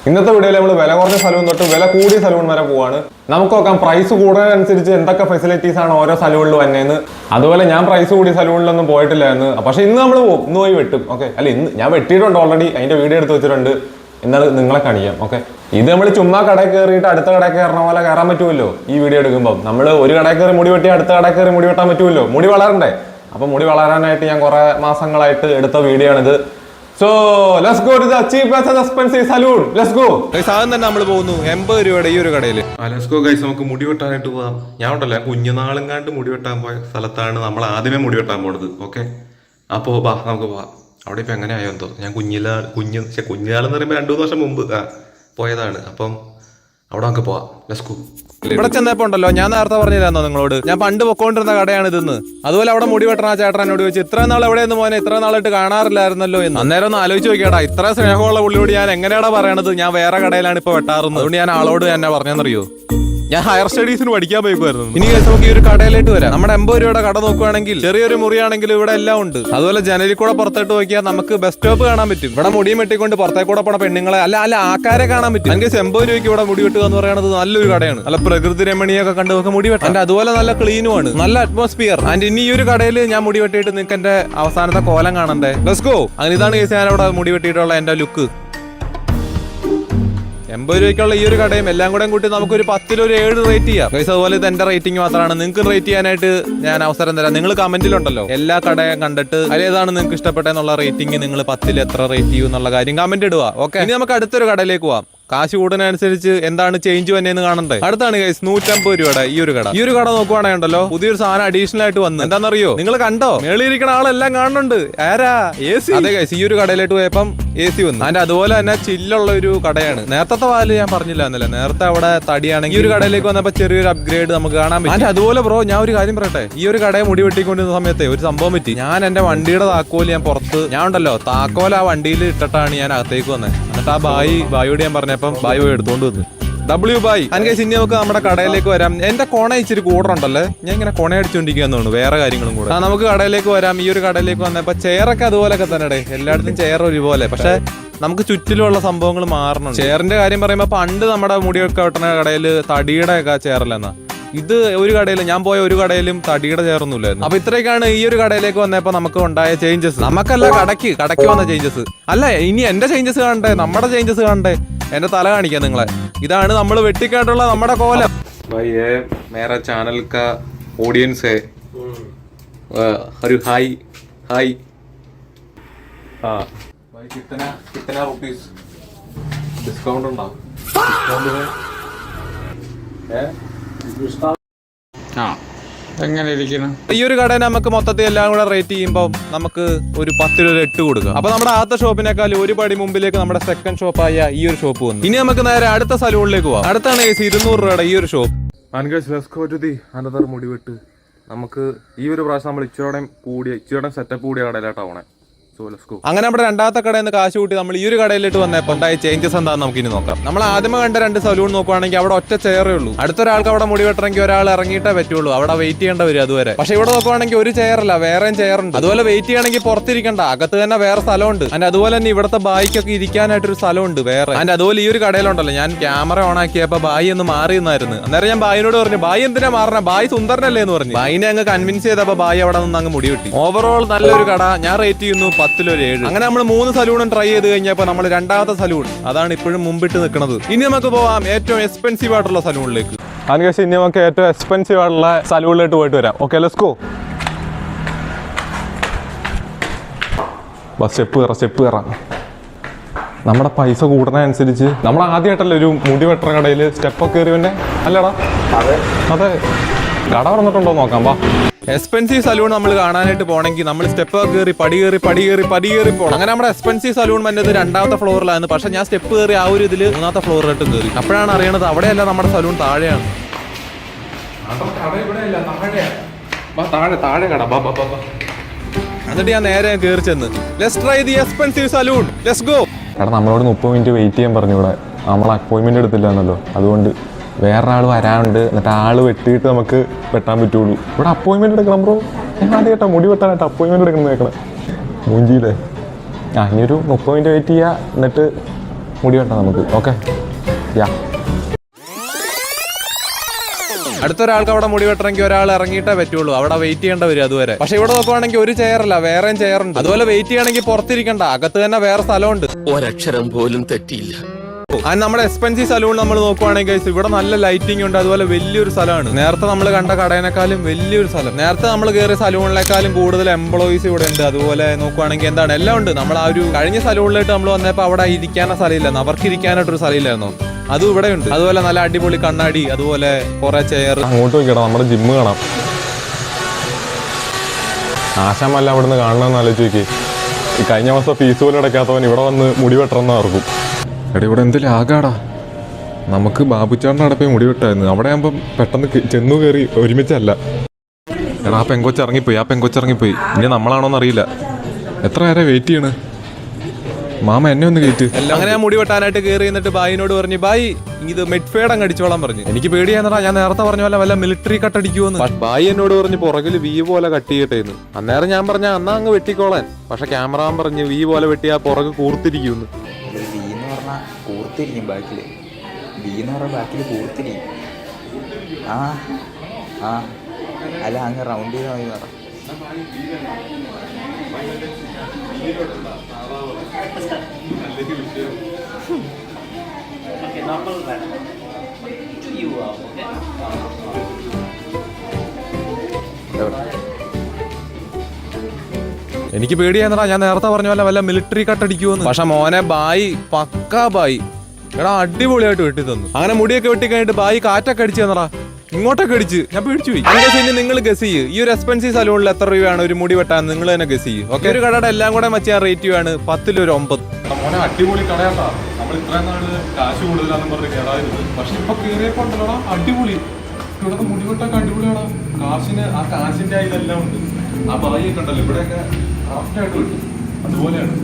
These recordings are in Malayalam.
ഇന്നത്തെ വീഡിയോയിൽ നമ്മൾ വില കുറഞ്ഞ സലൂൺ തൊട്ട് വില കൂടിയ സലൂൺ വരെ പോവാണ്. നമുക്ക് നോക്കാം പ്രൈസ് കൂടുന്നതനുസരിച്ച് എന്തൊക്കെ ഫെസിലിറ്റീസ് ആണ് ഓരോ സലൂണിൽ വന്നേന്ന്. അതുപോലെ ഞാൻ പ്രൈസ് കൂടിയ സലൂണിലൊന്നും പോയിട്ടില്ലായിരുന്നു. പക്ഷെ ഇന്ന് നമ്മൾ പോകും, ഇന്ന് പോയി വെട്ടും. ഓക്കെ, അല്ല ഇന്ന് ഞാൻ വെട്ടിയിട്ടുണ്ട് ഓൾറെഡി, അതിന്റെ വീഡിയോ എടുത്ത് വെച്ചിട്ടുണ്ട്. എന്നാൽ നിങ്ങളെ കാണിക്കാം. ഓക്കെ, ഇത് നമ്മൾ ചുമ്മാ കടയിൽ കയറിയിട്ട് അടുത്ത കടയിൽ കയറണ പോലെ കയറാൻ പറ്റുമല്ലോ. ഈ വീഡിയോ എടുക്കുമ്പോൾ നമ്മൾ ഒരു കടയിൽ കയറി മുടി വെട്ടി അടുത്ത കടയിൽ കയറി മുടി വെട്ടാൻ പറ്റുമല്ലോ, മുടി വളരണ്ടേ. അപ്പൊ മുടി വളരാനായിട്ട് ഞാൻ കുറെ മാസങ്ങളായിട്ട് എടുത്ത വീഡിയോ ആണിത്. So let's go to the cheapest and expensive saloon. Let's go. സാധനം തന്നെ നമ്മൾ പോകുന്നു 80 രൂപയുടെ ഈ ഒരു കടയിൽ. Let's go guys, നമുക്ക് മുടി വെട്ടാനായിട്ട് പോവാം. ഞാൻ ഉണ്ടല്ലോ കുഞ്ഞുനാളും മുടി വെട്ടാൻ പോയ സ്ഥലത്താണ് നമ്മൾ ആദ്യമേ മുടി വെട്ടാൻ പോണത്. ഓക്കെ, അപ്പോ ബാ നമുക്ക് പോവാം. അവിടെ ഇപ്പൊ എങ്ങനെ ആയോ എന്തോ. ഞാൻ കുഞ്ഞുനാളെന്ന് പറയുമ്പോൾ 2-3 വർഷം മുമ്പ് പോയതാണ്. അപ്പം അവിടെ നമുക്ക് പോവാം. Let's go. ഇവിടെ ചെന്നപ്പോ ഉണ്ടല്ലോ, ഞാൻ നേരത്തെ പറഞ്ഞില്ലാന്നോ നിങ്ങളോട്, ഞാൻ പണ്ട് പൊക്കോണ്ടിരുന്ന കടയാണ് ഇതെന്ന്. അതുപോലെ അവിടെ മുടി വെട്ടണ ചേട്ടൻ എന്നോട് ചോദിച്ചു, ഇത്ര നാൾ എവിടെയെന്ന് മോനെ, ഇത്ര നാളായിട്ട് കാണാറില്ലായിരുന്നല്ലോ എന്ന്. അന്നേരം ഒന്ന് ആലോചിച്ച് നോക്കിയാടാ, ഇത്ര സ്നേഹമുള്ള പുള്ളിയോട് ഞാൻ എങ്ങനെയാടാ പറയണത് ഞാൻ വേറെ കടയിലാണ് ഇപ്പൊ വെട്ടാറുന്നത്. അതുകൊണ്ട് ഞാൻ ആളോട് എന്നെ പറഞ്ഞെന്നറിയോ, ഞാൻ ഹയർ സ്റ്റഡീസിന് പഠിക്കാൻ പോയിക്കുമായിരുന്നു. ഇനി നമുക്ക് ഈ ഒരു കടയിലേക്ക് വരാം. നമ്മുടെ 80 രൂപയുടെ കട നോക്കുകയാണെങ്കിൽ ചെറിയൊരു മുറിയാണെങ്കിൽ ഇവിടെ എല്ലാം ഉണ്ട്. അതുപോലെ ജനലിൽ കൂടെ പുറത്തോട്ട് നോക്കിയാൽ നമുക്ക് ബസ് സ്റ്റോപ്പ് കാണാൻ പറ്റും. ഇവിടെ മുടിയും വെട്ടിക്കൊണ്ട് പുറത്തേക്കൂടെ പോണ പെണ്ണുങ്ങളെ അല്ല ആൾക്കാരെ കാണാൻ പറ്റും. എനിക്ക് 80 രൂപയ്ക്ക് ഇവിടെ മുടി വെട്ടുക എന്ന് പറയുന്നത് നല്ലൊരു കടയാണ്. നല്ല പ്രകൃതി രമണീയൊക്കെ കണ്ട് നമുക്ക് മുടി വെട്ടാൻ. അതുപോലെ നല്ല ക്ലീനുമാണ്, നല്ല അറ്റ്മോസ്ഫിയർ. ആൻഡ് ഇനി ഈ ഒരു കടയിൽ ഞാൻ മുടി വെട്ടിയിട്ട് നിങ്ങൾക്ക് എന്റെ അവസാനത്തെ കോലം കാണണ്ടേ. Let's go. അങ്ങനെ ഇതാണ് കേസ് ഞാൻ അവിടെ മുടി വെട്ടിയിട്ടുള്ള എന്റെ ലുക്ക്. 80 രൂപയ്ക്കുള്ള ഈ ഒരു കടയും എല്ലാം കൂടെ കൂട്ടി നമുക്കൊരു 10-ൽ ഒരു 7 റേറ്റ് ചെയ്യാം. അതുപോലെ ഇത് എന്റെ റേറ്റിംഗ് മാത്രമാണ്. നിങ്ങൾക്ക് റേറ്റ് ചെയ്യാനായിട്ട് ഞാൻ അവസരം തരാം. നിങ്ങൾ കമന്റിലുണ്ടല്ലോ എല്ലാ കടയും കണ്ടിട്ട് അതിലേതാണ് നിങ്ങൾക്ക് ഇഷ്ടപ്പെട്ടെന്നുള്ള റേറ്റിംഗ്, നിങ്ങൾ 10-ൽ എത്ര റേറ്റ് ചെയ്യും എന്നുള്ള കാര്യം കമന്റ് ഇടുക. ഓക്കെ, ഇനി നമുക്ക് അടുത്തൊരു കടയിലേക്ക് പോവാം. കാശ് കൂടുന്നതനുസരിച്ച് എന്താണ് ചേഞ്ച് വന്നേന്ന് കാണണ്ടേ. അടുത്താണ് ഗൈസ് 150 രൂപയുടെ ഈ ഒരു കട. ഈ ഒരു കട നോക്കുവാണെങ്കിൽ ഉണ്ടല്ലോ, പുതിയൊരു സാധനം അഡീഷണൽ ആയിട്ട് വന്നു. എന്താണെന്നറിയോ, നിങ്ങൾ കണ്ടോ മേളിയിരിക്കുന്ന ആളെല്ലാം കാണുന്നുണ്ട്. ആരാ? AC. അതെ ഗൈസ്, ഈ ഒരു കടയിലേക്ക് പോയപ്പം AC വന്നു. അതിന്റെ അതുപോലെ തന്നെ ചില്ലുള്ള ഒരു കടയാണ്. നേരത്തെ പാല് ഞാൻ പറഞ്ഞില്ല എന്നല്ലേ, നേരത്തെ അവിടെ തടിയാണെങ്കിൽ ഈ ഒരു കടയിലേക്ക് വന്നപ്പോ ചെറിയൊരു അപ്ഗ്രേഡ് നമുക്ക് കാണാൻ പറ്റും. അതിന്റെ അതുപോലെ ബ്രോ, ഞാൻ ഒരു കാര്യം പറയട്ടെ, ഈ ഒരു കടയെ മുടി വെട്ടിക്കൊണ്ടിരുന്ന സമയത്ത് ഒരു സംഭവം പറ്റി. ഞാൻ എന്റെ വണ്ടിയുടെ താക്കോല് ഞാൻ പുറത്ത്, ഞാൻ ഉണ്ടല്ലോ താക്കോൽ ആ വണ്ടിയിൽ ഇട്ടിട്ടാണ് ഞാൻ അകത്തേക്ക് വന്നത്. എന്നിട്ട് ആ ബായിയോട് ഞാൻ പറഞ്ഞപ്പം ബായി പോയി എടുത്തോണ്ട് വന്നു. ബായി. അങ്ങനെ ഇനി നമുക്ക് നമ്മുടെ കടയിലേക്ക് വരാം. എന്റെ കോണ ഇച്ചിരി കൂടറുണ്ടല്ലേ, ഞാൻ ഇങ്ങനെ കൊണ അടിച്ചോണ്ടിരിക്കുകയെന്ന് തോന്നുന്നു, വേറെ കാര്യങ്ങളും കൂടെ. നമുക്ക് കടയിലേക്ക് വരാം. ഈ ഒരു കടയിലേക്ക് വന്നപ്പോ ചെയറൊക്കെ അതുപോലൊക്കെ തന്നെ, എല്ലായിടത്തും ചെയർ ഒരുപോലെ. പക്ഷെ നമുക്ക് ചുറ്റിലുള്ള സംഭവങ്ങൾ മാറണം. ചെയറിന്റെ കാര്യം പറയുമ്പോ പണ്ട് നമ്മുടെ മുടിയൊക്കെ വെട്ടുന്ന കടയിൽ തടിയുടെ ഒക്കെ ചെയറല്ലെന്നാ. ഇത് ഒരു കടയിൽ, ഞാൻ പോയ ഒരു കടയിലും തടിയുടെ ചേർന്നില്ലായിരുന്നു. അപ്പൊ ഇത്രയൊക്കെയാണ് ഈ ഒരു കടയിലേക്ക് വന്നപ്പോ നമുക്ക് ഉണ്ടായ ചേഞ്ചസ്. നമുക്കല്ല കടയ്ക്ക് വന്ന ചേഞ്ചസ് അല്ല. ഇനി എന്റെ ചേഞ്ചസ് കാണണ്ടേ, നമ്മുടെ ചേഞ്ചസ് കാണണ്ടേ. എന്റെ തല കാണിക്കാം നിങ്ങളെ. ഇതാണ് നമ്മൾ വെട്ടിക്കാട്ടുള്ള നമ്മുടെ കോലം. മേര ചാനൽ കാ ഓഡിയൻസ് ഒരു ഹായ് ഹായ്. കിतना रुपीस डिस्काउंट ഉണ്ടോ? എങ്ങനെ ഇരിക്കണം? ഈ ഒരു കട നമുക്ക് മൊത്തത്തിൽ എല്ലാം കൂടെ റേറ്റ് ചെയ്യുമ്പോൾ നമുക്ക് ഒരു 10-ൽ ഒരു 8 കൊടുക്കുക. അപ്പൊ നമ്മുടെ ആദ്യത്തെ ഷോപ്പിനേക്കാൾ ഒരു പടി മുമ്പിലേക്ക് നമ്മുടെ സെക്കൻഡ് ഷോപ്പായ ഈ ഒരു ഷോപ്പ് വന്നു. ഇനി നമുക്ക് നേരെ അടുത്ത സലൂണിലേക്ക് പോവാം. അടുത്താണ് 200 രൂപയുടെ ഈ ഒരു ഷോപ്പ്. അനന്തർ മുടിവെട്ട് നമുക്ക് ഈ ഒരു പ്രാവശ്യം നമ്മൾ ഇച്ചിരി സെറ്റപ്പ് കൂടിയ കടയിലാട്ടാ പോണേ. അങ്ങനെ നമ്മുടെ രണ്ടാമത്തെ കടയിൽ നിന്ന് കാശ് കൂട്ടി നമ്മൾ ഈ ഒരു കടയിലിട്ട് വന്നപ്പോൾ ഉണ്ടായ ചേഞ്ചസ് എന്താണെന്ന് നമുക്ക് ഇനി നോക്കാം. നമ്മൾ ആദ്യമേ കണ്ട 2 സലൂൺ നോക്കുവാണെങ്കിൽ അവിടെ ഒറ്റ ചെയറേ ഉള്ളൂ. അടുത്തൊരാൾക്ക് അവിടെ മുടി വെട്ടണമെങ്കിൽ ഒരാൾ ഇറങ്ങിയിട്ടേ പറ്റുള്ളൂ, അവിടെ വെയിറ്റ് ചെയ്യേണ്ട വരും അതുവരെ. പക്ഷെ ഇവിടെ നോക്കുവാണെങ്കിൽ ഒരു ചെയറല്ല, വേറെയും ചെയറുണ്ട്. അതുപോലെ വെയിറ്റ് ചെയ്യണമെങ്കിൽ പുറത്തിരിക്കണ്ട, അകത്ത് തന്നെ വേറെ സ്ഥലമുണ്ട്. അതിന്റെ അതുപോലെ തന്നെ ഇവിടുത്തെ ബായിക്കൊക്കെ ഇരിക്കാനായിട്ടൊരു സ്ഥലമുണ്ട് വേറെ. അതിന്റെ അതുപോലെ ഈ ഒരു കടയിലുണ്ടല്ലോ, ഞാൻ ക്യാമറ ഓൺ ആക്കിയപ്പോ ബായി ഒന്ന് മാറി നിന്നായിരുന്നു. അന്നേരം ഞാൻ ബായിനോട് പറഞ്ഞു, ബായി എന്തിനാ മാറണേ, ബായി സുന്ദരനല്ലേ എന്ന് പറഞ്ഞു. ബായിനെ അങ്ങ് കൺവിൻസ് ചെയ്തപ്പോ ബായി അവിടെ നിന്ന് അങ്ങ് മുടി വെട്ടി. ഓവറോൾ നല്ലൊരു കട. ഞാൻ റേറ്റ് ചെയ്യുന്നു 10-ൽ ഒരു 7. അങ്ങനെ നമ്മൾ 3 സലൂണും ട്രൈ ചെയ്ത് കഴിഞ്ഞപ്പോ നമ്മൾ രണ്ടാമത്തെ സലൂൺ അതാണ് ഇപ്പോഴും മുമ്പിട്ട് നിൽക്കുന്നത്. ഇനി നമുക്ക് പോവാം ഏറ്റവും എക്സ്പെൻസീവ് ആയിട്ടുള്ള സലൂണിലേക്ക്. അതിന് ഇനി നമുക്ക് ഏറ്റവും എക്സ്പെൻസീവ് ആയിട്ടുള്ള സലൂണിലേക്ക് പോയിട്ട് വരാം. Okay, let's go. സ്റ്റെപ്പ് കയറാം. നമ്മുടെ പൈസ കൂടുന്നതനുസരിച്ച് നമ്മൾ ആദ്യമായിട്ടല്ലേ ഒരു മുടി വെട്ടണ കടയിൽ സ്റ്റെപ്പൊക്കെ കയറി തന്നെ അല്ലടാ. അതെ, കട പറഞ്ഞിട്ടുണ്ടോ നോക്കാം. വാ. എക്സ്പെൻസീവ് സലൂൺ നമ്മൾ കാണാനായിട്ട് പോകണമെങ്കിൽ നമ്മൾ സ്റ്റെപ്പ് കയറി പടി കയറി പോകണം. അങ്ങനെ നമ്മുടെ എക്സ്പെൻസീവ് സലൂൺ വന്നത് 2ാമത്തെ ഫ്ലോറിലാണ്. പക്ഷെ ഞാൻ സ്റ്റെപ്പ് കയറി ആ ഒരു ഇതിൽ 3ാമത്തെ ഫ്ലോറിലോട്ടും കയറി. അപ്പോഴാണ് അറിയണത് അവിടെയല്ല നമ്മുടെ സലൂൺ താഴെയാണ്. എന്നിട്ട് ഞാൻ നേരെ കയറി ചെന്ന് let's try the expensive salon, let's go. എടാ നമ്മളോട് 30 മിനിറ്റ് വെയിറ്റ് ചെയ്യാൻ പറഞ്ഞു. ഇവിടെ നമ്മൾ അപ്പോയിൻമെന്റ് എടുത്തില്ല എന്നല്ലോ, അതുകൊണ്ട് വേറൊരാൾ വരാനുണ്ട്. എന്നിട്ട് ആള് വെട്ടിയിട്ട് നമുക്ക് വെട്ടാൻ പറ്റുള്ളൂ. ഇവിടെ അപ്പോയിൻമെന്റ് എടുക്കണം ബ്രോ. ഞാൻ ആദ്യമായിട്ടാ മുടി വെട്ടാനായിട്ട് അപ്പോയിൻമെന്റ് എടുക്കണം കേൾക്കണം മൂഞ്ചിയില്ലേ. ഇനിയൊരു 30 മിനിറ്റ് വെയിറ്റ് ചെയ്യുക, എന്നിട്ട് മുടി വെട്ടാം നമുക്ക്. ഓക്കെ, യാ. അടുത്തൊരാൾക്ക് അവിടെ മുടി വെട്ടണമെങ്കിൽ ഒരാൾ ഇറങ്ങിയിട്ടേ പറ്റുള്ളൂ. അവിടെ വെയിറ്റ് ചെയ്യേണ്ട വരും അതുവരെ. പക്ഷെ ഇവിടെ നോക്കുവാണെങ്കിൽ ഒരു ചെയറല്ല, വേറെയും ചെയറുണ്ട്. അതുപോലെ വെയിറ്റ് ചെയ്യണമെങ്കിൽ പുറത്തിരിക്കണ്ട, അകത്ത് തന്നെ വേറെ സ്ഥലമുണ്ട്. ഒരക്ഷരം പോലും തെറ്റിയില്ല. അത് നമ്മുടെ എക്സ്പെൻസീവ് സലൂൺ നമ്മൾ നോക്കുവാണെങ്കിൽ ഇവിടെ നല്ല ലൈറ്റിംഗ് ഉണ്ട്. അതുപോലെ വലിയൊരു സ്ഥലമാണ്. നേരത്തെ നമ്മൾ കണ്ട കടേനേക്കാളും വലിയൊരു സ്ഥലം. നേരത്തെ നമ്മൾ കയറിയ സലൂണിനേക്കാളും കൂടുതൽ എംപ്ലോയീസ് ഇവിടെ ഉണ്ട്. അതുപോലെ നോക്കുവാണെങ്കിൽ എന്താണ് എല്ലാം ഉണ്ട്. നമ്മൾ ആ ഒരു കഴിഞ്ഞ സലൂണിലായിട്ട് നമ്മൾ വന്നപ്പോൾ അവിടെ ഇരിക്കാനുള്ള സ്ഥലമില്ലായിരുന്നു, അവർക്ക് ഇരിക്കാനായിട്ടൊരു സ്ഥലമില്ലായിരുന്നു. അതും ഇവിടെ ഉണ്ട്. അതുപോലെ നല്ല അടിപൊളി കണ്ണാടി, അതുപോലെ കുറെ ചെയർ. അങ്ങോട്ട് നോക്കിയടാ, നമ്മുടെ ജിമ്മ് കാണാം. ആശാമല്ല അവിടുന്ന് കാണണമെന്ന് ആലോചിച്ച് നോക്കി. ഈ കഴിഞ്ഞ മാസം ഫീസ് പോലും അടയ്ക്കാത്തവൻ ഇവിടെ വന്ന് മുടി വെട്ടണമെന്ന് ഓർക്കും. എടാ ഇവിടെ എന്തെങ്കിലും ആകാടാ. നമുക്ക് ബാബുച്ചാറിൻ്റെ അവിടെ പോയി മുടി വെട്ടായിരുന്നു. അവിടെ ആകുമ്പം പെട്ടെന്ന് ചെന്നു കയറി ഒരുമിച്ചല്ല. എടാ ആ പെങ്കൊച്ചിറങ്ങിപ്പോയി. ഇനി നമ്മളാണോന്ന് അറിയില്ല. എത്ര നേരം വെയിറ്റ് ചെയ്യണ്? മാമ എന്നെ ഒന്ന് കയറ്റ്. അങ്ങനെ ഞാൻ മുടി വെട്ടാനായിട്ട് കയറി എന്നിട്ട് ബായിനോട് പറഞ്ഞു, ബായി ഇത് മെഡ്ഫേഡ് അങ്ങ് അടിച്ചോളാൻ പറഞ്ഞു. എനിക്ക് പേടിയാന്നടാ, ഞാൻ നേരത്തെ പറഞ്ഞ പോലെ വല്ല മിലിറ്ററി കട്ട് അടിക്കുമെന്ന്. ബായി എന്നോട് പറഞ്ഞു പുറകിൽ വി പോലെ കട്ട് ചെയ്യട്ടേന്ന്. അന്നേരം ഞാൻ പറഞ്ഞ എന്നാ അങ്ങ് വെട്ടിക്കോളാൻ. പക്ഷെ ക്യാമറ പറഞ്ഞു വി പോലെ വെട്ടിയാ പുറകെ കൂർത്തിരിക്കുമെന്ന്. കൂർത്തിരിക്കും ബാക്കിൽ. ബി എന്ന് പറഞ്ഞാൽ ബാക്കിൽ കൂർത്തിരിക്കും. അല്ല അങ്ങ് റൗണ്ട് ചെയ്താൽ മതി പറ. എനിക്ക് പേടിയാന്നടാ, ഞാൻ നേരത്തെ പറഞ്ഞ പോലെ വല്ല മിലിറ്ററി കട്ട് അടിക്കുമെന്ന്. പക്ഷെ മോനെ ബായി പക്കാ ബായി എടാ അടിപൊളിയായിട്ട് വെട്ടി തന്നു. അങ്ങനെ മുടിയൊക്കെ വെട്ടി കഴിഞ്ഞിട്ട് ബായി കാറ്റൊക്കെ അടിച്ചു തന്നടാ, ഇങ്ങോട്ടൊക്കെ അടിച്ച്. ഞാൻ പേടിച്ചു പോയി. അങ്ങനെ കഴിഞ്ഞ് നിങ്ങൾ ഗസ് ചെയ്യ്, ഈ ഒരു എക്സ്പെൻസീവ് സലൂണിൽ എത്ര രൂപയാണ് ഒരു മുടി വെട്ടാൻ? നിങ്ങൾ തന്നെ ഗസ് ചെയ്യ്. ഓക്കെ, ഒരു കടയുടെ എല്ലാം കൂടെ വെച്ച് ഞാൻ റേറ്റ് ആണ് 10 ഒരു 9. മോനെ അടിപൊളി കടയാട്ടാ. നമ്മൾ ഇത്രയും നാള് കാശ് കൂടുതലാണെന്ന് പറഞ്ഞ് കേടായിരുന്നു. പക്ഷെ ഇപ്പൊ കയറിയപ്പോ ഉണ്ടല്ലോടാ അടിപൊളി. ഇവിടെ മുടി വെട്ടൊക്കെ അടിപൊളിയാടാ. കാശിന്റെ ഇതെല്ലാം ഉണ്ട്. ആ ബായിയൊക്കെ ഉണ്ടല്ലോ ഇവിടെയൊക്കെ കറക്റ്റായിട്ട് കിട്ടും. അതുപോലെയാണ്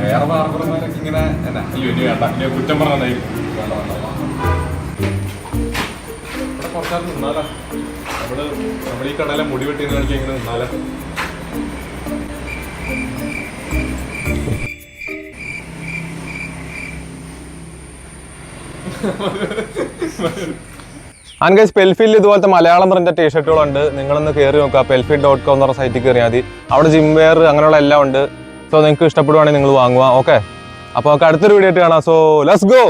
വേറെ ബാർബർമാരൊക്കെ ഇങ്ങനെ അയ്യോ ഇനി വേണ്ട, ഇനി കുറ്റം പറഞ്ഞായിരിക്കും. ഇവിടെ കുറച്ചാൽ നിന്നാലാ നമ്മൾ ഈ കടയിലെ മുടി വെട്ടിയെന്ന് കാണിക്കാൻ ഇങ്ങനെ നിന്നാലാ. ആൻഗൈസ് പെൽഫീൽഡിൽ ഇതുപോലത്തെ മലയാളം പ്രിന്റ് ടീഷർട്ടുകളുണ്ട്. നിങ്ങളൊന്ന് കയറി നോക്കുക. pelfit.com എന്ന് പറഞ്ഞ സൈറ്റിൽ കയറിയാൽ മതി. അവിടെ ജിം വെയർ അങ്ങനെയുള്ള എല്ലാം ഉണ്ട്. സോ നിങ്ങൾക്ക് ഇഷ്ടപ്പെടുവാണെങ്കിൽ നിങ്ങൾ വാങ്ങുക. ഓക്കെ, അപ്പോൾ നമുക്ക് അടുത്തൊരു വീഡിയോ ആയിട്ട് കാണാം. So let's go.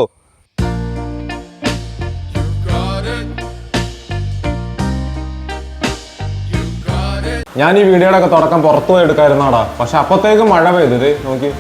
ഞാൻ ഈ വീഡിയോയുടെ ഒക്കെ തുടക്കം പുറത്തു പോയി എടുക്കാതിരുന്നാടാ. പക്ഷെ അപ്പത്തേക്കും മഴ പെയ്തത് നോക്കി.